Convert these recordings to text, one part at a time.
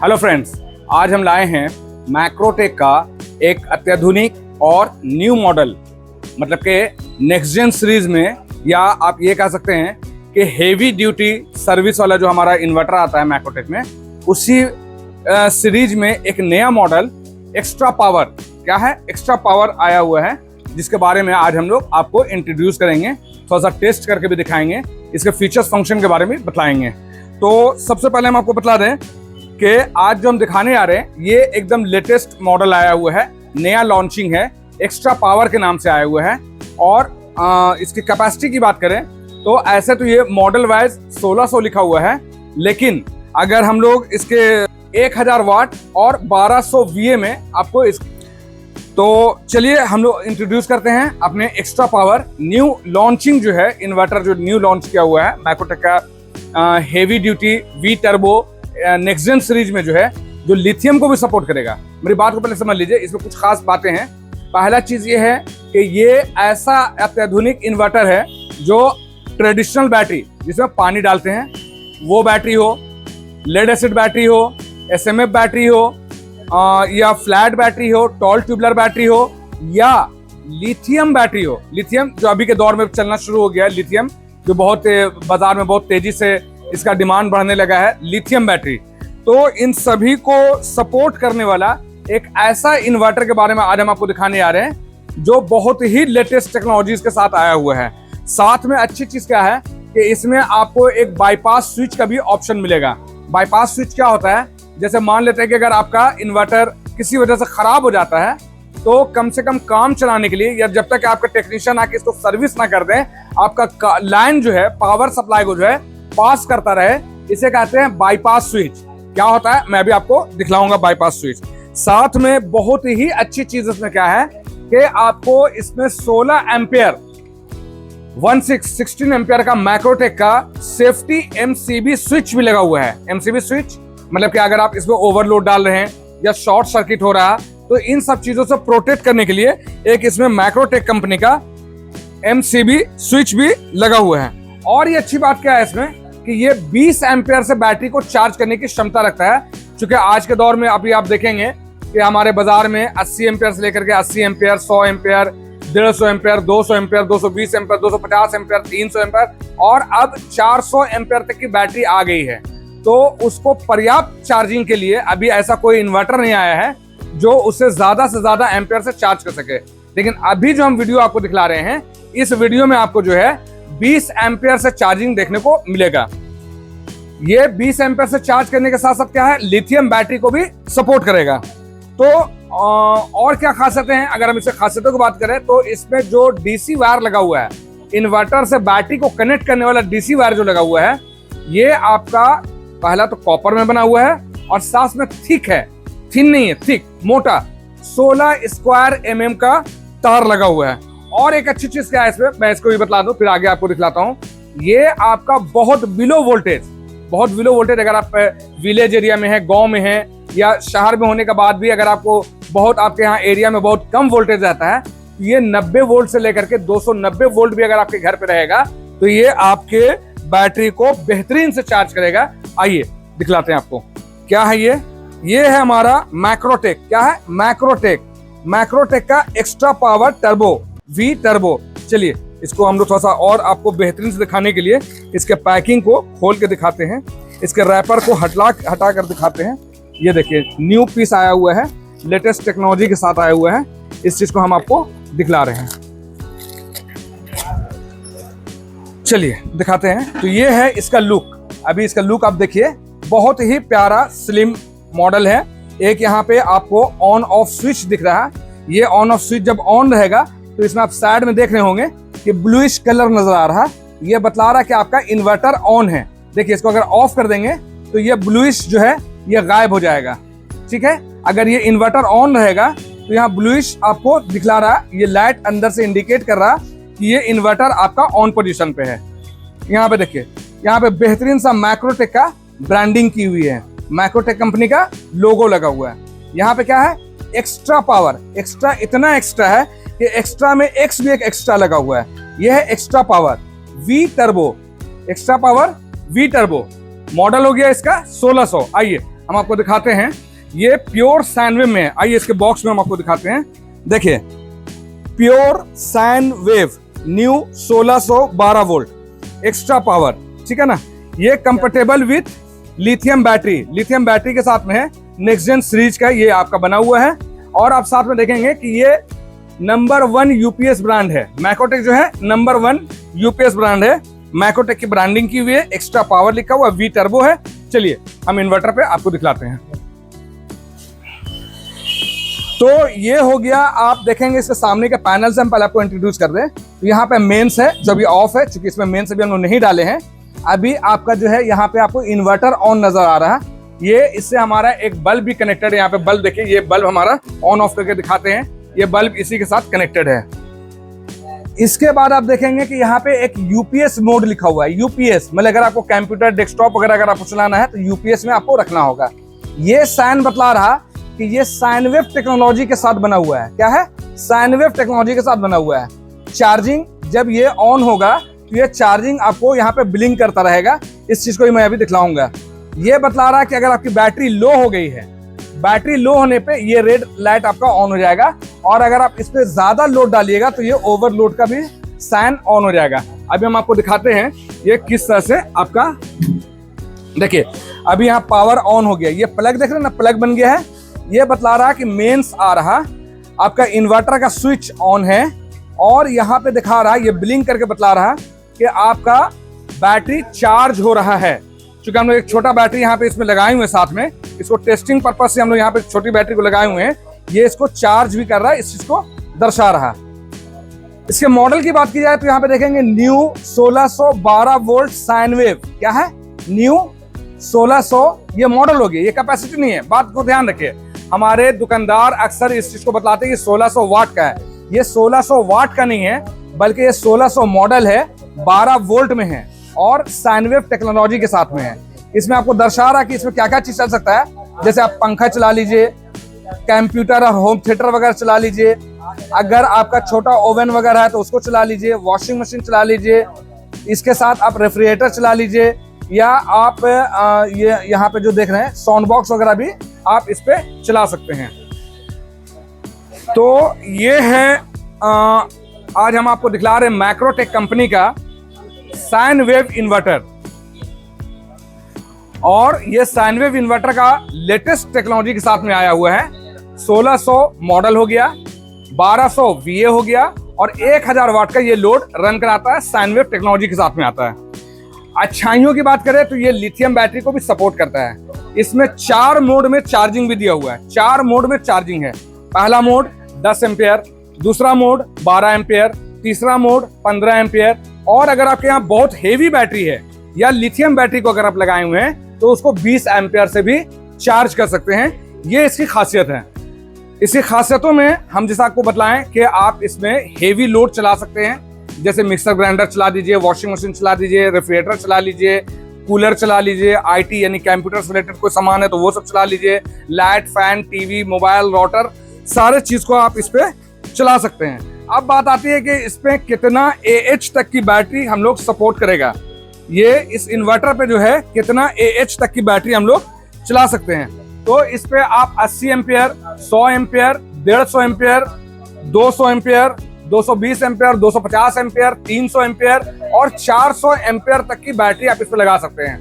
Hello friends, आज हम लाए हैं मैक्रोटेक का एक अत्याधुनिक और न्यू मॉडल, मतलब कि नेक्स्ट जेन सीरीज में, या आप ये कह सकते हैं कि हेवी ड्यूटी सर्विस वाला जो हमारा इन्वर्टर आता है मैक्रोटेक में, उसी सीरीज में एक नया मॉडल एक्स्ट्रा पावर, क्या है एक्स्ट्रा पावर आया हुआ है, जिसके बारे में आज हम लोग आपको इंट्रोड्यूस करेंगे, थोड़ा सा टेस्ट करके भी दिखाएंगे, इसके फीचर्स फंक्शन के बारे में बताएंगे। तो सबसे पहले हम आपको बता दें कि आज जो हम दिखाने आ रहे हैं ये एकदम लेटेस्ट मॉडल आया हुआ है, नया लॉन्चिंग है, एक्स्ट्रा पावर के नाम से आया हुआ है। और इसकी कैपेसिटी की बात करें तो ऐसे तो ये मॉडल वाइज 1600 लिखा हुआ है, लेकिन अगर हम लोग इसके 1000 वाट और 1200 VA में आपको तो चलिए हम लोग इंट्रोड्यूस करते हैं अपने एक्स्ट्रा पावर न्यू लॉन्चिंग जो है इन्वर्टर, जो न्यू लॉन्च किया हुआ है मैक्रोटेक का heavy duty V turbo next gen series में, जो है जो लिथियम को भी सपोर्ट करेगा। मेरी बात को पहले समझ लीजिए, इसमें कुछ खास बातें हैं। पहला चीज ये है कि ये ऐसा अत्याधुनिक इन्वर्टर है जो ट्रेडिशनल बैटरी जिसमें पानी डालते हैं वो बैटरी हो, लेड एसिड बैटरी हो, SMF बैटरी हो, या फ्लैट बैटरी हो, टॉल ट्यूबलर बैटरी हो, या लिथियम बैटरी हो। लिथियम जो अभी के दौर में चलना शुरू हो गया है, लिथियम जो बहुत बाजार में बहुत तेजी से इसका डिमांड बढ़ने लगा है, लिथियम बैटरी। तो इन सभी को सपोर्ट करने वाला एक ऐसा इन्वर्टर के बारे में आज हम आपको दिखाने आ रहे हैं जो बहुत ही लेटेस्ट टेक्नोलॉजीज के साथ आया हुआ है। साथ में अच्छी चीज क्या है कि इसमें आपको एक बाईपास स्विच का भी ऑप्शन मिलेगा। बाईपास स्विच क्या होता है, जैसे मान लेते हैं कि अगर आपका इन्वर्टर किसी वजह से खराब हो जाता है तो कम से कम काम चलाने के लिए, या जब तक आपका टेक्नीशियन आके इसको सर्विस ना कर दें, आपका लाइन जो है पावर सप्लाई को जो है पास करता रहे, इसे कहते हैं बाईपास स्विच। क्या होता है मैं भी आपको दिखलाऊंगा बाईपास स्विच। साथ में बहुत ही अच्छी चीज इसमें क्या है कि आपको इसमें 16 एम्पियर 16 एम्पियर का मैक्रोटेक का सेफ्टी MCB स्विच भी लगा हुआ है। MCB स्विच मतलब कि अगर आप इसमें ओवरलोड डाल रहे हैं या शॉर्ट सर्किट हो रहा है तो इन सब चीजों से प्रोटेक्ट करने के लिए एक इसमें मैक्रोटेक कंपनी का MCB स्विच भी लगा हुआ है। और ये अच्छी बात क्या है इसमें कि ये 20 एम्पियर से बैटरी को चार्ज करने की क्षमता रखता है। क्योंकि आज के दौर में अभी आप देखेंगे कि हमारे बाजार में 80 एम्पियर से लेकर के 80 ampere, 100 ampere, 150 ampere, 200 ampere, 220 ampere, 250 ampere, 300 ampere और अब 400 एम्पियर तक की बैटरी आ गई है। तो उसको पर्याप्त चार्जिंग के लिए अभी ऐसा कोई इन्वर्टर नहीं आया है जो उससे ज्यादा से ज्यादा एम्पियर से चार्ज कर सके। लेकिन अभी जो हम वीडियो आपको दिखला रहे हैं, इस वीडियो में आपको जो है 20 एम्पियर से चार्जिंग देखने को मिलेगा। ये 20 एम्पियर से चार्ज करने के साथ साथ क्या है, लिथियम बैटरी को भी सपोर्ट करेगा। तो और क्या खासियतें हैं, अगर हम इससे खासियतों की बात करें तो इसमें जो DC वायर लगा हुआ है, इन्वर्टर से बैटरी को कनेक्ट करने वाला DC वायर जो लगा हुआ है, ये आपका पहला तो कॉपर में बना हुआ है और साथ में थिक है, थिन नहीं है, थिक मोटा 16 स्क्वायर mm का तार लगा हुआ है। और एक अच्छी चीज क्या है इसमें, मैं इसको भी बता दूं फिर आगे आपको दिखलाता हूं। ये आपका बहुत बिलो वोल्टेज अगर आप विलेज एरिया में है, गांव में है, या शहर में होने के बाद भी अगर आपको बहुत आपके यहाँ एरिया में बहुत कम वोल्टेज रहता है, ये 90 वोल्ट से लेकर के 290 वोल्ट भी अगर आपके घर पे रहेगा तो ये आपके बैटरी को बेहतरीन से चार्ज करेगा। आइए दिखलाते हैं आपको क्या है ये है हमारा मैक्रोटेक। क्या है मैक्रोटेक का extra power turbo V turbo. चलिए इसको हम लोग थोड़ा सा और आपको बेहतरीन से दिखाने के लिए इसके पैकिंग को खोल के दिखाते हैं, इसके रैपर को हटा कर दिखाते हैं। ये देखिए न्यू पीस आया हुआ है, लेटेस्ट टेक्नोलॉजी के साथ आया हुआ है, इस चीज को हम आपको दिखला रहे हैं। चलिए दिखाते हैं। तो ये है इसका लुक। अभी इसका लुक आप देखिए, बहुत ही प्यारा स्लिम मॉडल है। एक यहाँ पे आपको ऑन ऑफ स्विच दिख रहा है। ये ऑन ऑफ स्विच जब ऑन रहेगा तो इसमें आप साइड में देख रहे होंगे कि ब्लूइश कलर नजर आ रहा है। ये बतला रहा है कि आपका इन्वर्टर ऑन है। देखिए इसको अगर ऑफ कर देंगे तो ये ब्लूइश जो है ये गायब हो जाएगा। ठीक है, अगर ये इन्वर्टर ऑन रहेगा तो यहाँ ब्लूइश आपको दिखला रहा है, ये लाइट अंदर से इंडिकेट कर रहा है कि ये इन्वर्टर आपका ऑन पोजीशन पे है। यहाँ पे देखिए, यहाँ पे बेहतरीन सा मैक्रोटेक का ब्रांडिंग की हुई है, मैक्रोटेक कंपनी का लोगो लगा हुआ है। यहाँ पे क्या है, एक्स्ट्रा पावर। एक्स्ट्रा इतना एक्स्ट्रा है कि एक्स्ट्रा में एक्स भी एक एक्स्ट्रा लगा हुआ है। यह है extra power V turbo. Extra power V turbo model हो गया इसका 1600। आइए हम आपको दिखाते हैं। ये प्योर साइन वेव में है। आइए इसके बॉक्स में हम आपको दिखाते हैं। देखिए, pure sine wave new 1612 volt extra power, ठीक है ना। ये कंपेटेबल विथ लिथियम बैटरी के साथ में है। नेक्स्ट जेन सीरीज का ये आपका बना हुआ है। और आप साथ में देखेंगे कि ये नंबर 1 यूपीएस ब्रांड है। मैक्रोटेक जो है नंबर 1 यूपीएस ब्रांड है। मैक्रोटेक की ब्रांडिंग की हुई है। एक्स्ट्रा पावर लिखा हुआ, वी टर्बो है। चलिए हम इन्वर्टर पे आपको दिखलाते हैं। तो ये हो गया, आप देखेंगे इसके सामने के पैनल से हम पहले आपको इंट्रोड्यूस कर दें। तो यहाँ पे मेंस है जो अभी ऑफ है, क्योंकि इसमें मेंस अभी हम लोग नहीं डाले हैं। अभी आपका जो है यहाँ पे आपको इन्वर्टर ऑन नजर आ रहा है। ये इससे हमारा एक बल्ब भी कनेक्टेड है। यहाँ पे बल्ब देखिए, ये बल्ब हमारा ऑन ऑफ करके दिखाते हैं। ये बल्ब इसी के साथ कनेक्टेड है। इसके बाद आप देखेंगे कि यहाँ पे एक यूपीएस मोड लिखा हुआ है। यूपीएस मतलब अगर आपको कंप्यूटर डेस्कटॉप वगैरह अगर आपको चलाना है तो यूपीएस में आपको रखना होगा। ये साइन बतला रहा कि ये साइन वेव टेक्नोलॉजी के साथ बना हुआ है। क्या है? साइन वेव टेक्नोलॉजी के साथ बना हुआ है। चार्जिंग जब ये ऑन होगा तो ये चार्जिंग आपको यहाँ पे ब्लिंक करता रहेगा। इस चीज को ही मैं अभी दिखलाऊंगा। ये बतला रहा है कि अगर आपकी बैटरी लो हो गई है, बैटरी लो होने पे ये रेड लाइट आपका ऑन हो जाएगा। और अगर आप इस पे ज्यादा लोड डालिएगा तो ये ओवरलोड का भी साइन ऑन हो जाएगा। अभी हम आपको दिखाते हैं ये किस तरह से आपका, देखिए अभी यहाँ पावर ऑन हो गया। ये प्लग देख रहे हैं ना, प्लग बन गया है। ये बतला रहा कि मेंस आ रहा, आपका इन्वर्टर का स्विच ऑन है। और यहाँ पे दिखा रहा, ये ब्लिंक करके बतला रहा कि आपका बैटरी चार्ज हो रहा है। क्योंकि हम लोग एक छोटा बैटरी यहाँ पे इसमें लगाए हुए हैं साथ में, इसको टेस्टिंग पर्पज से हम लोग यहाँ पे छोटी बैटरी को लगाए हुए हैं। ये इसको चार्ज भी कर रहा है, इस चीज को दर्शा रहा। इसके मॉडल की बात की जाए तो यहाँ पे देखेंगे न्यू 1612 वोल्ट साइन वेव। क्या है? न्यू 1600, ये मॉडल हो गया, ये कैपेसिटी नहीं है। बात को ध्यान रखिए, हमारे दुकानदार अक्सर इस चीज को बतलाते हैं कि 1600 वाट का है। ये 1600 वाट का नहीं है, बल्कि ये 1600 मॉडल है, 12 वोल्ट में है और साइन वेव टेक्नोलॉजी के साथ में है। इसमें आपको दर्शा रहा कि इसमें क्या क्या चीज चल सकता है। जैसे आप पंखा चला लीजिए, कंप्यूटर और होम थिएटर वगैरह चला लीजिए, अगर आपका छोटा ओवन वगैरह है तो उसको चला लीजिए, वॉशिंग मशीन चला लीजिए, इसके साथ आप रेफ्रिजरेटर चला लीजिए, या आप ये यहाँ पे जो देख रहे हैं साउंड बॉक्स वगैरह भी आप इस पे चला सकते हैं। तो ये है आज हम आपको दिखला रहे हैं मैक्रोटेक कंपनी का साइन वेव इन्वर्टर। और ये साइन वेव इन्वर्टर का लेटेस्ट टेक्नोलॉजी के साथ में आया हुआ है। 1600 मॉडल हो गया, 1200 VA हो गया और 1000 वाट का ये लोड रन कराता है। साइन वेव टेक्नोलॉजी के साथ में आता है। अच्छाइयों की बात करें तो ये लिथियम बैटरी को भी सपोर्ट करता है। इसमें 4 मोड में चार्जिंग भी दिया हुआ है। 4 मोड में चार्जिंग है। पहला मोड 10 एम्पियर, दूसरा मोड 12 एम्पियर, तीसरा मोड 15 एम्पियर। और अगर आपके यहाँ बहुत हेवी बैटरी है या लिथियम बैटरी को अगर आप लगाए हुए हैं तो उसको 20 एम्पियर से भी चार्ज कर सकते हैं। ये इसकी खासियत है। इसकी खासियतों में हम जैसा आपको बतलाएं कि आप इसमें हेवी लोड चला सकते हैं। जैसे मिक्सर ग्राइंडर चला दीजिए, वॉशिंग मशीन चला दीजिए, रेफ्रिजरेटर चला लीजिए, कूलर चला लीजिए, IT यानी कंप्यूटर से रिलेटेड कोई सामान है तो वो सब चला लीजिए, light, fan, TV, mobile, router, सारे चीज को आप इस पे चला सकते हैं। अब बात आती है कि इसमें कितना AH तक की बैटरी हम लोग सपोर्ट करेगा। ये इस इन्वर्टर पे जो है कितना AH तक की बैटरी हम लोग चला सकते हैं। तो इस पे आप 80 ampere, 100 ampere, 150 ampere, 200 ampere, 220 ampere, 250 ampere, 300 ampere और 400 एम्पियर तक की बैटरी आप इस पे लगा सकते हैं।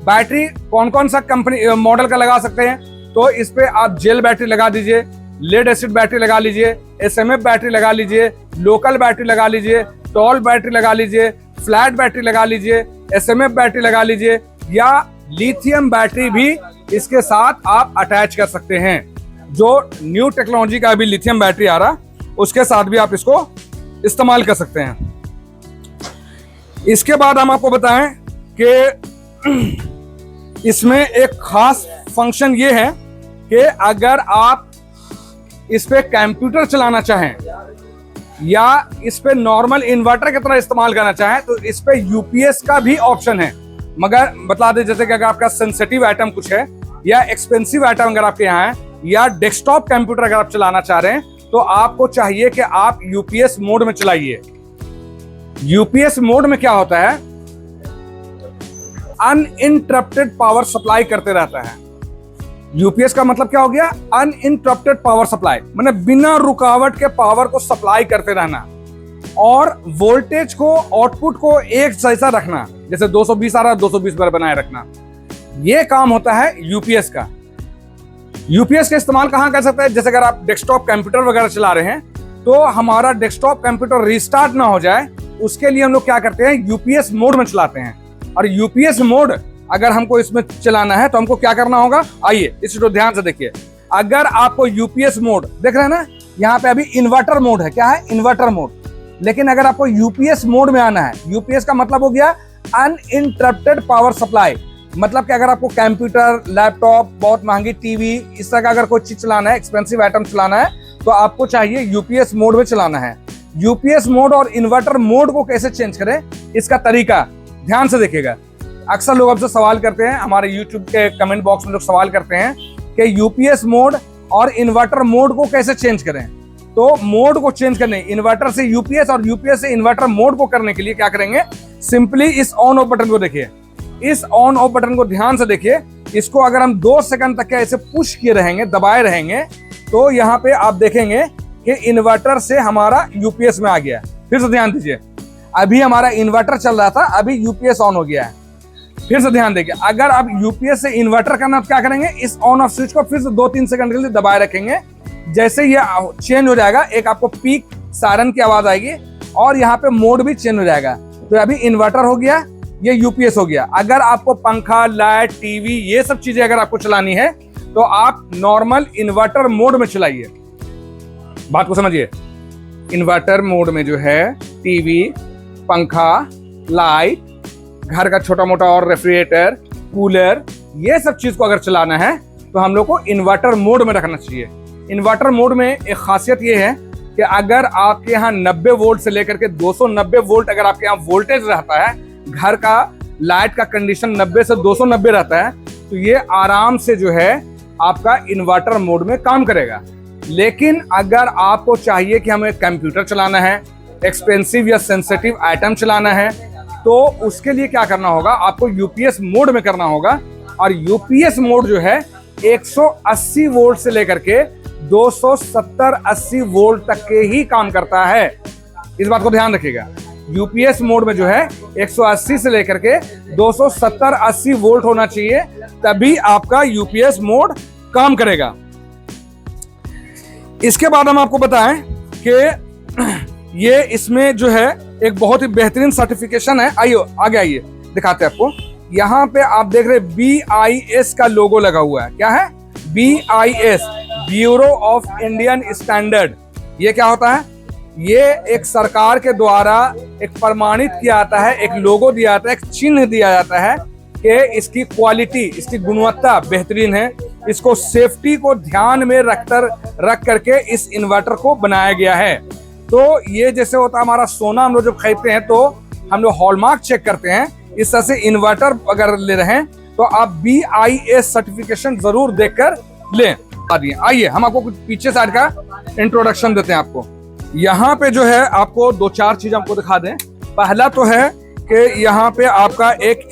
बैटरी कौन कौन सा कंपनी मॉडल का लगा सकते हैं? तो इस पे आप जेल बैटरी लगा दीजिए, लेड एसिड बैटरी लगा लीजिए, SMF बैटरी लगा लीजिए, लोकल बैटरी लगा लीजिए, टॉल बैटरी लगा लीजिए, फ्लैट बैटरी लगा लीजिए, SMF बैटरी लगा लीजिए, या लिथियम बैटरी भी इसके साथ आप अटैच कर सकते हैं। जो न्यू टेक्नोलॉजी का अभी लिथियम बैटरी आ रहा, उसके साथ भी आप इसको इस्तेमाल कर सकते हैं। इसके बाद हम आपको बताएं कि इसमें एक खास फंक्शन ये है कि अगर आप इस पे कंप्यूटर चलाना चाहें या इस पे नॉर्मल इन्वर्टर की तरह इस्तेमाल करना चाहें तो इस पे यूपीएस का भी ऑप्शन है। मगर बता दें, जैसे कि अगर आपका सेंसिटिव आइटम कुछ है या एक्सपेंसिव आइटम अगर आपके यहाँ है या डेस्कटॉप कंप्यूटर अगर आप चलाना चाह रहे हैं तो आपको चाहिए कि आप यूपीएस मोड में चलाइए। यूपीएस मोड में क्या होता है? अनइंटरप्टेड पावर सप्लाई करते रहता है। यूपीएस का मतलब क्या हो गया? अनइंटरप्टेड पावर सप्लाई, मतलब बिना रुकावट के पावर को सप्लाई करते रहना और वोल्टेज को, आउटपुट को एक जैसा रखना, जैसे 220 आ रहा है 220 पर बनाए रखना। ये काम होता है यूपीएस का। यूपीएस का इस्तेमाल कहाँ कर सकते हैं? जैसे अगर आप डेस्कटॉप कंप्यूटर वगैरह चला रहे हैं तो हमारा डेस्कटॉप कंप्यूटर रिस्टार्ट ना हो जाए, उसके लिए हम लोग क्या करते हैं? यूपीएस मोड में चलाते हैं। और यूपीएस मोड अगर हमको इसमें चलाना है तो हमको क्या करना होगा? आइए इसको ध्यान से देखिए। अगर आपको यूपीएस मोड देख रहे हैं ना, यहाँ पे अभी इन्वर्टर मोड है। क्या है? Inverter mode. लेकिन अगर आपको यूपीएस मोड में आना है, यूपीएस का मतलब हो गया अनइंटरप्टेड पावर सप्लाई। मतलब कि अगर आपको कंप्यूटर, लैपटॉप, बहुत महंगी टीवी, इस तरह का अगर कोई चीज चलाना है, एक्सपेंसिव आइटम चलाना है, तो आपको चाहिए यूपीएस मोड में चलाना है। यूपीएस मोड और इन्वर्टर मोड को कैसे चेंज करें, इसका तरीका ध्यान से देखिएगा। अक्सर लोग हमसे सवाल करते हैं, हमारे यूट्यूब के कमेंट बॉक्स में लोग सवाल करते हैं कि यूपीएस मोड और इन्वर्टर मोड को कैसे चेंज करें। तो मोड को चेंज करने, इन्वर्टर से यूपीएस और यूपीएस से इन्वर्टर मोड को करने के लिए क्या करेंगे? सिंपली इस ऑन ऑफ बटन को देखिए, इस ऑन ऑफ बटन को ध्यान से देखिए। इसको अगर हम 2 सेकंड तक ऐसे पुश किए रहेंगे, दबाए रहेंगे, तो यहाँ पे आप देखेंगे कि इन्वर्टर से हमारा यूपीएस में आ गया। फिर से ध्यान दीजिए, अभी हमारा इन्वर्टर चल रहा था, अभी यूपीएस ऑन हो गया है। फिर से ध्यान देखिए, अगर आप यूपीएस से इन्वर्टर करना तो क्या करेंगे? इस ऑन ऑफ स्विच को फिर से 2-3 सेकंड के लिए दबाए रखेंगे। जैसे ये चेंज हो जाएगा, एक आपको पीक सायरन की आवाज आएगी और यहाँ पे मोड भी चेंज हो जाएगा। तो अभी इन्वर्टर हो गया, ये यूपीएस हो गया। अगर आपको पंखा, लाइट, टीवी, ये सब चीजें अगर आपको चलानी है तो आप नॉर्मल इन्वर्टर मोड में चलाइए। बात को समझिए, इन्वर्टर मोड में जो है टीवी, पंखा, लाइट, घर का छोटा मोटा और रेफ्रिजरेटर, कूलर, ये सब चीज को अगर चलाना है तो हम लोग को इन्वर्टर मोड में रखना चाहिए। इन्वर्टर मोड में एक खासियत ये है कि अगर आपके यहाँ 90 वोल्ट से लेकर के 290 वोल्ट अगर आपके यहाँ वोल्टेज रहता है, घर का लाइट का कंडीशन 90 से 290 रहता है, तो ये आराम से जो है आपका इन्वर्टर मोड में काम करेगा। लेकिन अगर आपको चाहिए कि हमें कंप्यूटर चलाना है, एक्सपेंसिव या सेंसिटिव आइटम चलाना है, तो उसके लिए क्या करना होगा? आपको यूपीएस मोड में करना होगा। और यूपीएस मोड जो है 180 वोल्ट से लेकर के 270-80 वोल्ट तक के ही काम करता है। इस बात को ध्यान रखिएगा। यूपीएस मोड में जो है 180 से लेकर के 270-80 वोल्ट होना चाहिए, तभी आपका यूपीएस मोड काम करेगा। इसके बाद हम आपको बताएं कि ये इसमें जो है एक बहुत ही बेहतरीन सर्टिफिकेशन है। आइए आगे आइए दिखाते हैं आपको। यहाँ पे आप देख रहे BIS का लोगो लगा हुआ है। क्या है? BIS, bureau of Indian standard. ये क्या होता है? ये एक सरकार के द्वारा एक प्रमाणित किया जाता है, एक लोगो दिया जाता है, एक चिन्ह दिया जाता है कि इसकी क्वालिटी, इसकी गुणवत्ता बेहतरीन है। इसको सेफ्टी को ध्यान में रख करके इस इन्वर्टर को बनाया गया है। तो ये जैसे होता है हमारा सोना, हम लोग जब खरीदते हैं तो हम लोग हॉलमार्क चेक करते हैं, इस तरह से इन्वर्टर अगर ले रहे हैं तो आप BIS सर्टिफिकेशन जरूर देखकर लें। आइए हम आपको कुछ पीछे साइड का इंट्रोडक्शन देते हैं आपको। यहाँ पे जो है आपको 2-4 चीज आपको दिखा दें। पहला तो है कि यहाँ पे आपका एक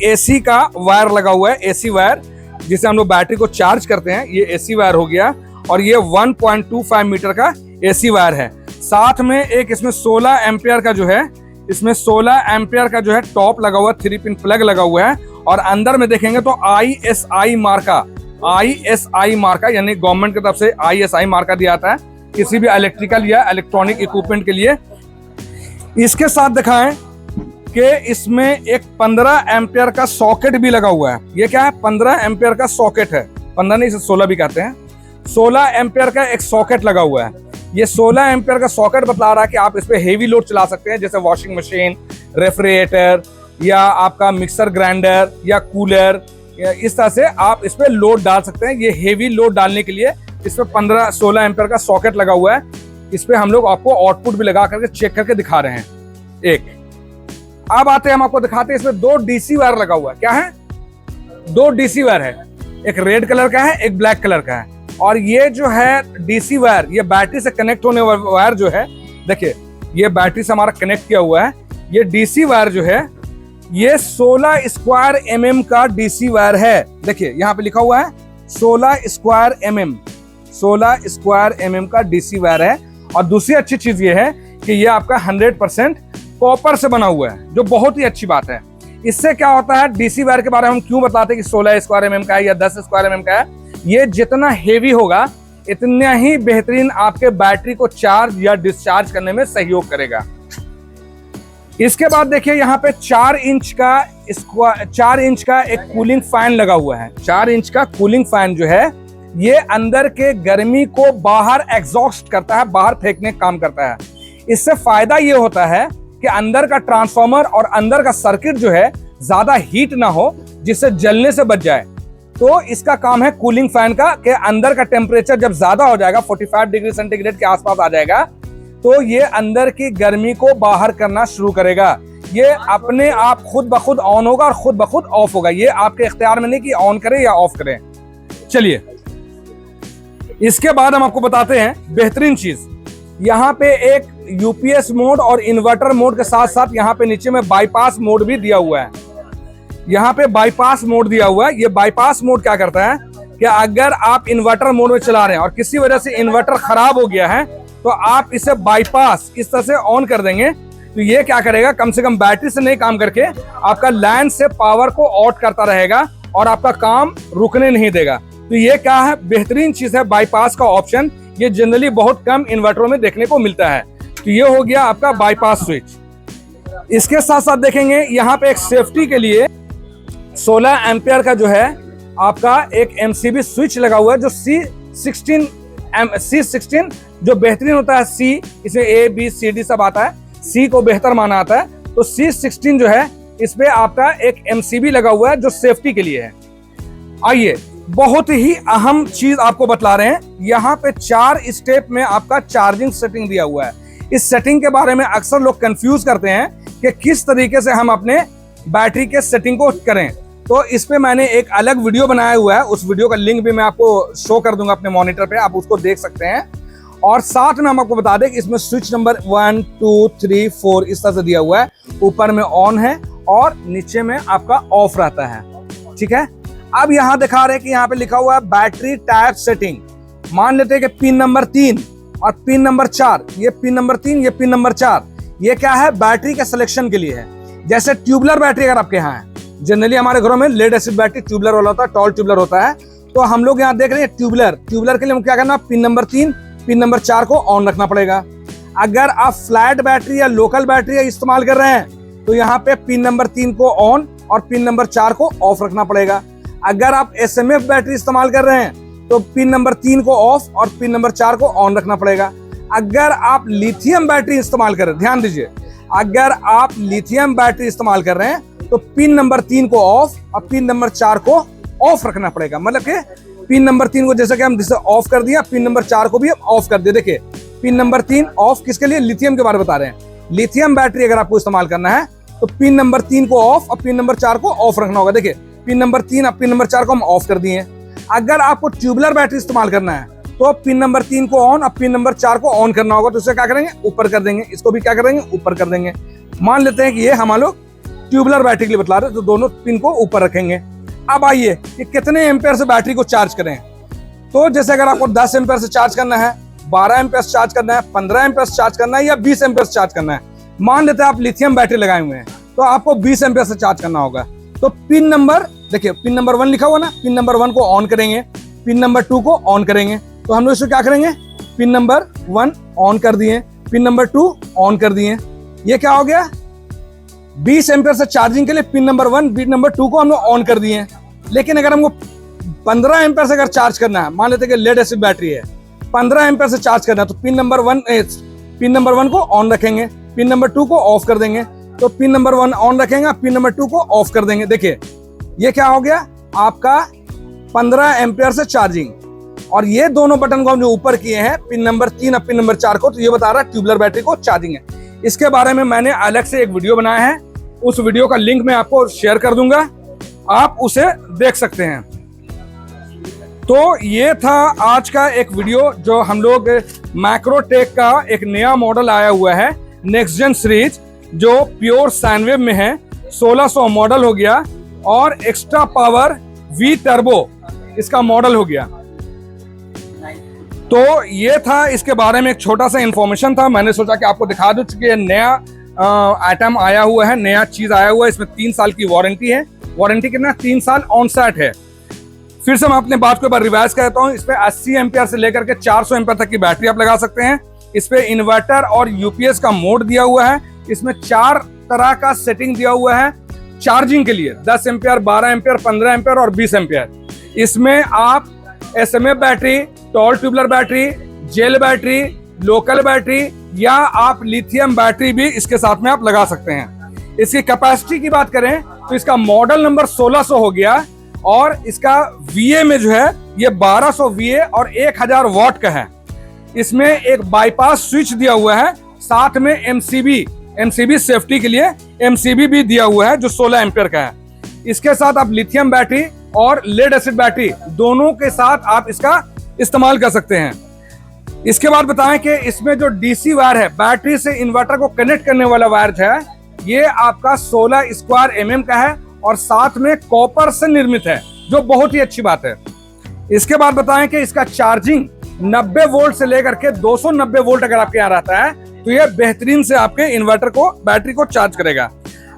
AC का वायर लगा हुआ है, AC वायर, जिसे हम लोग बैटरी को चार्ज करते हैं। ये AC वायर हो गया और ये 1.25 मीटर का AC वायर है। साथ में एक इसमें 16 एम्पियर का जो है, इसमें 16 एम्पियर का जो है टॉप लगा हुआ है, 3 पिन प्लग लगा हुआ है। और अंदर में देखेंगे तो ISI मार्का यानी गवर्नमेंट की तरफ से ISI मार्का दिया जाता है किसी भी इलेक्ट्रिकल या इलेक्ट्रॉनिक इक्विपमेंट के लिए। इसके साथ दिखाएं कि इसमें एक 15 एम्पियर का सॉकेट भी लगा हुआ है। ये क्या है? 15 एम्पियर का सॉकेट है। 15 नहीं, इसे 16 भी कहते हैं। 16 एम्पियर का एक सॉकेट लगा हुआ है। ये 16 एम्पियर का सॉकेट बता रहा है कि आप इस पे हेवी लोड चला सकते हैं, जैसे वॉशिंग मशीन, रेफ्रिजरेटर या आपका मिक्सर ग्राइंडर या कूलर, इस तरह से आप इस पे लोड डाल सकते हैं। ये हेवी लोड डालने के लिए इस पे 16 एम्पियर का सॉकेट लगा हुआ है। इस पे हम लोग आपको आउटपुट भी लगा करके चेक करके दिखा रहे हैं। एक अब आते हैं, हम आपको दिखाते हैं, इसमें 2 DC वायर लगा हुआ है। क्या है? 2 DC वायर है, एक रेड कलर का है, एक ब्लैक कलर का है। और ये जो है DC वायर, ये बैटरी से कनेक्ट होने वाला वायर जो है, देखिए ये बैटरी से हमारा कनेक्ट किया हुआ है। ये DC वायर जो है ये 16 स्क्वायर mm का डीसी वायर है। देखिए यहाँ पे लिखा हुआ है 16 स्क्वायर mm, 16 स्क्वायर mm का डीसी वायर है। और दूसरी अच्छी चीज ये है कि ये आपका 100% कॉपर से बना हुआ है, जो बहुत ही अच्छी बात है। इससे क्या होता है, डीसी वायर के बारे में हम क्यों बताते हैं कि 16 स्क्वायर mm का है या 10 स्क्वायर mm का है। ये जितना हेवी होगा इतना ही बेहतरीन आपके बैटरी को चार्ज या डिस्चार्ज करने में सहयोग करेगा। इसके बाद देखिए यहाँ पे 4 इंच का एक कूलिंग फैन लगा हुआ है। 4 इंच का कूलिंग फैन जो है ये अंदर के गर्मी को बाहर एग्जॉस्ट करता है, बाहर फेंकने का काम करता है। इससे फायदा ये होता है कि अंदर का ट्रांसफार्मर और अंदर का सर्किट जो है ज्यादा हीट ना हो, जिससे जलने से बच जाए। तो इसका काम है कूलिंग फैन का, कि अंदर का टेम्परेचर जब ज्यादा हो जाएगा 45 डिग्री सेंटीग्रेड के आसपास आ जाएगा, तो ये अंदर की गर्मी को बाहर करना शुरू करेगा। ये अपने आप खुद ब खुद ऑन होगा और खुद ब खुद ऑफ होगा। ये आपके इख्तियार में नहीं कि ऑन करें या ऑफ करें। चलिए इसके बाद हम आपको बताते हैं बेहतरीन चीज। यहाँ पे एक यूपीएस मोड और इन्वर्टर मोड के साथ साथ यहाँ पे नीचे में बाईपास मोड भी दिया हुआ है। यहाँ पे बाईपास मोड दिया हुआ है। ये बाईपास मोड क्या करता है कि अगर आप इन्वर्टर मोड में चला रहे हैं और किसी वजह से इन्वर्टर खराब हो गया है, तो आप इसे बाईपास इस तरह से ऑन कर देंगे, तो ये क्या करेगा, कम से कम बैटरी से नहीं काम करके आपका लाइन से पावर को आउट करता रहेगा और आपका काम रुकने नहीं देगा। तो ये क्या है, बेहतरीन चीज है बाईपास का ऑप्शन। ये जनरली बहुत कम इन्वर्टरों में देखने को मिलता है। तो ये हो गया आपका बाईपास स्विच। इसके साथ साथ देखेंगे यहाँ पे एक सेफ्टी के लिए 16 एम्पियर का जो है आपका एक एमसीबी स्विच लगा हुआ है, जो C16 जो बेहतरीन होता है। C इसमें A B C D सब आता है, C को बेहतर माना आता है। तो C16 जो है इस पे आपका एक एमसीबी लगा हुआ है जो सेफ्टी के लिए है। आइए बहुत ही अहम चीज आपको बतला रहे हैं। यहाँ पे 4 स्टेप में आपका चार्जिंग सेटिंग दिया हुआ है। इस सेटिंग के बारे में अक्सर लोग कंफ्यूज करते हैं कि किस तरीके से हम अपने बैटरी के सेटिंग को करें। तो इस पे मैंने एक अलग वीडियो बनाया हुआ है, उस वीडियो का लिंक भी मैं आपको शो कर दूंगा अपने मॉनिटर पे, आप उसको देख सकते हैं। और साथ में हम आपको बता दें कि इसमें स्विच नंबर 1 2 3 4 इस तरह से दिया हुआ है। ऊपर में ऑन है और नीचे में आपका ऑफ रहता है। ठीक है, अब यहाँ दिखा रहे हैं कि यहाँ पे लिखा हुआ है बैटरी टाइप सेटिंग। मान लेते हैं कि पिन नंबर 3 और पिन नंबर 4, ये पिन नंबर 3, ये पिन नंबर 4, ये क्या है, बैटरी के सिलेक्शन के लिए है। जैसे ट्यूबलर बैटरी अगर आपके यहाँ है, जनरली हमारे घरों में लेड एसिड बैटरी ट्यूबलर वाला होता है, टॉल ट्यूबलर होता है। तो हम लोग यहाँ देख रहे हैं ट्यूबलर के लिए हम क्या करना, पिन नंबर 3 पिन नंबर 4 को ऑन रखना पड़ेगा। अगर आप फ्लैट बैटरी या लोकल बैटरी इस्तेमाल कर रहे हैं, तो यहाँ पे पिन नंबर 3 को ऑन और पिन नंबर 4 को ऑफ रखना पड़ेगा। अगर आप एसएमएफ बैटरी इस्तेमाल कर रहे हैं, तो पिन नंबर 3 को ऑफ और पिन नंबर 4 को ऑन रखना पड़ेगा। अगर आप लिथियम बैटरी इस्तेमाल कर रहे हैं, ध्यान दीजिए, अगर आप लिथियम बैटरी इस्तेमाल कर रहे हैं तो पिन नंबर 3 को ऑफ और पिन नंबर 4 को ऑफ रखना पड़ेगा। मतलब कि पिन नंबर 3 को जैसे कि हम जिसे ऑफ कर दिया, पिन नंबर 4 को भी हम ऑफ कर दिए। देखिए पिन नंबर 3 ऑफ किसके लिए, लिथियम के बारे में बता रहे हैं। लिथियम बैटरी अगर आपको इस्तेमाल करना है तो पिन नंबर 3 को ऑफ और पिन नंबर 4 को ऑफ रखना होगा। देखिए पिन नंबर 3 और पिन नंबर 4 को हम ऑफ कर दिए। अगर आपको ट्यूबलर बैटरी इस्तेमाल करना है तो पिन नंबर 3 को ऑन और पिन नंबर 4 को ऑन करना होगा। तो इसे क्या करेंगे, ऊपर कर देंगे। इसको भी क्या करेंगे, ऊपर कर देंगे। मान लेते हैं कि ये हम लोग ट्यूबलर बैटरी के लिए बतला रहे हैं, तो दोनों पिन को ऊपर रखेंगे। अब आइए कि कितने एम्पेयर से बैटरी को चार्ज करें। तो जैसे अगर आपको 10 एम्पेयर से चार्ज करना है, 12 एम्पेयर से चार्ज करना है, 15 एम्पेयर से चार्ज करना है या 20 एम्पेयर से चार्ज करना है। मान लेते हैं आप लिथियम बैटरी लगाए हुए हैं, तो आपको 20 एम्पेयर से चार्ज करना होगा। तो पिन नंबर, देखिए पिन नंबर 1 लिखा हुआ ना, पिन नंबर 1 को ऑन करेंगे, पिन नंबर 2 को ऑन करेंगे। तो हम लोग इसको क्या करेंगे, पिन नंबर 1 ऑन कर दिए, पिन नंबर 2 ऑन कर दिए। ये क्या हो गया, 20 एम्पेयर से चार्जिंग के लिए पिन नंबर 1 पिन नंबर 2 को हम लोग ऑन कर दिए। लेकिन अगर हमको 15 एम्पेयर से अगर चार्ज करना है, मान लेते हैं कि लेड एसिड बैटरी है, 15 एम्पेयर से चार्ज करना है, तो पिन नंबर 1 को ऑन रखेंगे, पिन नंबर 2 को ऑफ कर देंगे। तो पिन नंबर 1 ऑन रखेंगे, पिन नंबर 2 को ऑफ कर देंगे। देखिए ये क्या हो गया आपका 15 एम्पेयर से चार्जिंग। और ये दोनों बटन को हम जो ऊपर किए हैं, पिन नंबर 3 और पिन नंबर 4 को, तो ये बता रहा है ट्यूबलर बैटरी को चार्जिंग है। इसके बारे में मैंने अलग से एक वीडियो बनाया है, उस वीडियो का लिंक मैं आपको शेयर कर दूंगा, आप उसे देख सकते हैं। तो ये था आज का एक वीडियो जो हम लोग मैक्रोटेक का एक नया मॉडल आया हुआ है, नेक्स्ट जेन सीरीज, जो प्योर साइन वेव में है। 1600 मॉडल हो गया और एक्स्ट्रा पावर वी टर्बो इसका मॉडल हो गया। तो ये था इसके बारे में एक छोटा सा इंफॉर्मेशन था, मैंने सोचा कि आपको दिखा दूं। चूंकि नया आइटम आया हुआ है, नया चीज आया हुआ है, इसमें 3 साल की वारंटी है। वारंटी कितना? 3 साल ऑन साइट है। फिर से मैं अपने बात को एक बार रिवाइज करता हूँ। इस पे 80 एम्पियर से लेकर के 400 एम्पियर तक की बैटरी आप लगा सकते हैं। इस पे इन्वर्टर और यूपीएस का मोड दिया हुआ है। इसमें 4 तरह का सेटिंग दिया हुआ है चार्जिंग के लिए, 10 एम्पियर, 12 एम्पियर, 15 एम्पियर और 20 एम्पियर। इसमें आप SMF battery, tall tubular battery, gel battery, local battery या आप लिथियम बैटरी भी इसके साथ में आप लगा सकते हैं। इसकी कैपेसिटी की बात करें तो इसका मॉडल नंबर 1600 हो गया और इसका VA में जो है ये 1200 VA और 1000 वॉट का है। इसमें एक बाईपास स्विच दिया हुआ है, साथ में MCB सेफ्टी के लिए MCB भी दिया हुआ है जो 16 एम्पियर का है। इसके साथ आप लिथियम बैटरी और लेड एसिड बैटरी दोनों के साथ आप इसका इस्तेमाल कर सकते हैं। इसके बाद बताएं कि इसमें जो DC वायर है, बैटरी से इन्वर्टर को कनेक्ट करने वाला वायर है, ये आपका 16 स्क्वायर mm का है और साथ में कॉपर से निर्मित है, जो बहुत ही अच्छी बात है। इसके बाद बताएं कि इसका चार्जिंग 90 वोल्ट से लेकर के 290 वोल्ट अगर आपके यहाँ रहता है तो ये बेहतरीन से आपके इन्वर्टर को, बैटरी को चार्ज करेगा।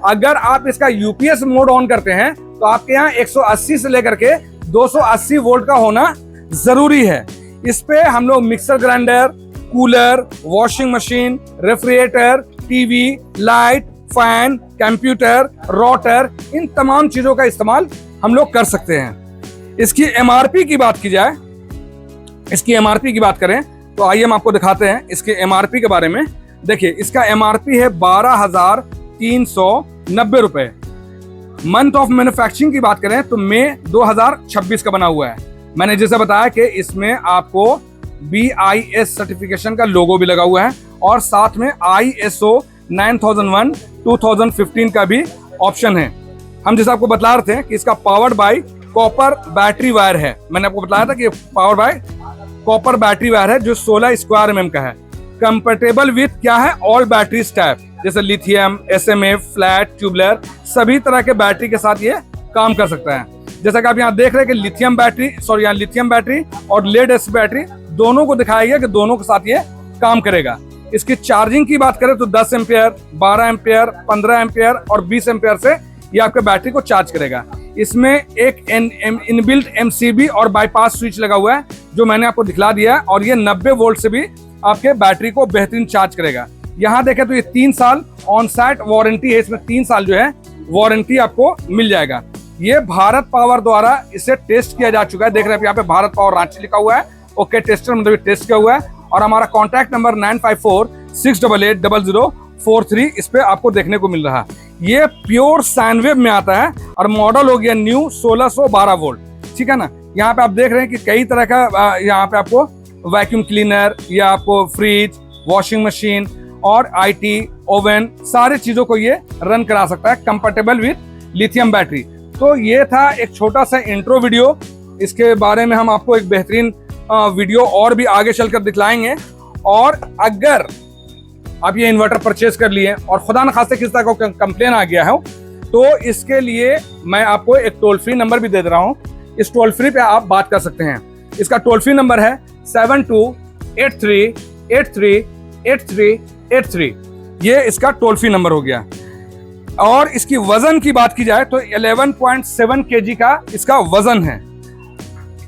अगर आप इसका यूपीएस मोड ऑन करते हैं तो आपके यहाँ 180 से लेकर के 280 वोल्ट का होना जरूरी है। इस पे हम लोग mixer grinder, cooler, washing machine, refrigerator, TV, light, fan, computer, rotor, इन तमाम चीजों का इस्तेमाल हम लोग कर सकते हैं। इसकी एमआरपी की बात की जाए, इसकी एमआरपी की बात करें तो आइए हम आपको दिखाते हैं इसके एमआरपी के बारे में। देखिए इसका एमआरपी है 12,390 रुपए। मंथ ऑफ मैन्युफैक्चरिंग की बात करें तो मई 2026 का बना हुआ है। मैंने जैसे बताया कि इसमें आपको BIS सर्टिफिकेशन का लोगो भी लगा हुआ है और साथ में ISO 9001/2015 का भी ऑप्शन है। हम जैसे आपको बता रहे थे कि इसका powered by copper battery wire है। मैंने आपको बताया था कि powered by copper battery wire है जो 16 स्क्वायर mm का है। कंपेटेबल विथ क्या है? ऑल बैटरी टाइप, जैसे लिथियम, SMF, फ्लैट, ट्यूबलर, सभी तरह के बैटरी के साथ ये काम कर सकता है। जैसा कि आप यहाँ देख रहे हैं कि लिथियम बैटरी और लेड एसिड बैटरी दोनों को दिखाया गया कि दोनों के साथ ये काम करेगा। इसकी चार्जिंग की बात करें तो 10 एम्पियर, 12 एम्पियर, 15 एम्पियर और 20 एम्पियर से ये आपके बैटरी को चार्ज करेगा। इसमें एक इनबिल्ट MCB और बाईपास स्विच लगा हुआ है जो मैंने आपको दिखला दिया है और ये 90 वोल्ट से भी आपके बैटरी को बेहतरीन चार्ज करेगा। यहाँ देखें तो ये 3 साल ऑन साइट वारंटी है। इसमें 3 साल जो है वारंटी आपको मिल जाएगा। ये भारत पावर द्वारा इसे टेस्ट किया जा चुका है। देख रहे हैं यहाँ पे भारत पावर रांची लिखा हुआ है। ओके टेस्टर मतलब टेस्ट किया हुआ है और हमारा कॉन्टैक्ट नंबर 9546880043 इस पे आपको देखने को मिल रहा है। ये प्योर साइन वेव में आता है और मॉडल हो गया न्यू 1612 वोल्ट। ठीक है ना। यहाँ पे आप देख रहे हैं कि कई तरह का यहाँ पे आपको वैक्यूम क्लीनर या आपको फ्रिज, वॉशिंग मशीन और IT ओवन सारी चीजों को ये रन करा सकता है, कंपेटेबल विथ लिथियम बैटरी। तो ये था एक छोटा सा इंट्रो वीडियो। इसके बारे में हम आपको एक बेहतरीन वीडियो और भी आगे चलकर दिखलाएंगे। और अगर आप ये इन्वर्टर परचेज कर लिए और खुदा न खास्ते किस तरह का कंप्लेन आ गया है तो इसके लिए मैं आपको एक टोल फ्री नंबर भी दे रहा हूँ। इस टोल फ्री पे आप बात कर सकते हैं। इसका टोल फ्री नंबर है 7283838383। ये इसका टोल फ्री नंबर हो गया। और इसकी वजन की बात की जाए तो 11.7 kg का इसका वजन है।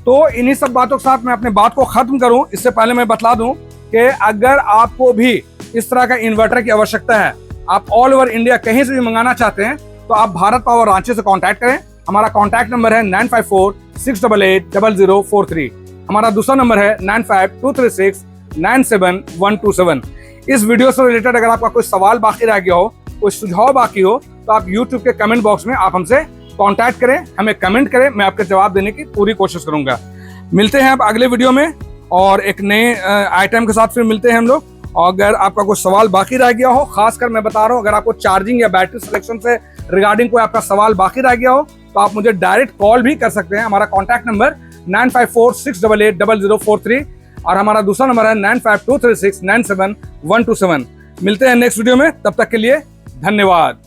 तो इन्हीं सब बातों के साथ मैं अपने बात को खत्म करूं इससे पहले मैं बतला दूं कि अगर आपको भी इस तरह का इन्वर्टर की आवश्यकता है, आप ऑल ओवर इंडिया कहीं से भी मंगाना चाहते हैं तो आप भारत पावर रांची से कांटेक्ट करें। हमारा कांटेक्ट नंबर है 9546880043। हमारा दूसरा नंबर है 9523697127। इस वीडियो से रिलेटेड अगर आपका कोई सवाल बाकी रह गया हो, कोई सुझाव बाकी हो तो आप YouTube के कमेंट बॉक्स में आप हमसे कांटेक्ट करें, हमें कमेंट करें, मैं आपके जवाब देने की पूरी कोशिश करूंगा। मिलते हैं आप अगले वीडियो में और एक नए आइटम के साथ फिर मिलते हैं हम लोग। और अगर आपका कोई सवाल बाकी रह गया हो, खासकर मैं बता रहा हूँ अगर आपको चार्जिंग या बैटरी सिलेक्शन से रिगार्डिंग कोई आपका सवाल बाकी रह गया हो तो आप मुझे डायरेक्ट कॉल भी कर सकते हैं। हमारा कॉन्टैक्ट नंबर 9546880043 और हमारा दूसरा नंबर है 9523697127। मिलते हैं नेक्स्ट वीडियो में, तब तक के लिए धन्यवाद।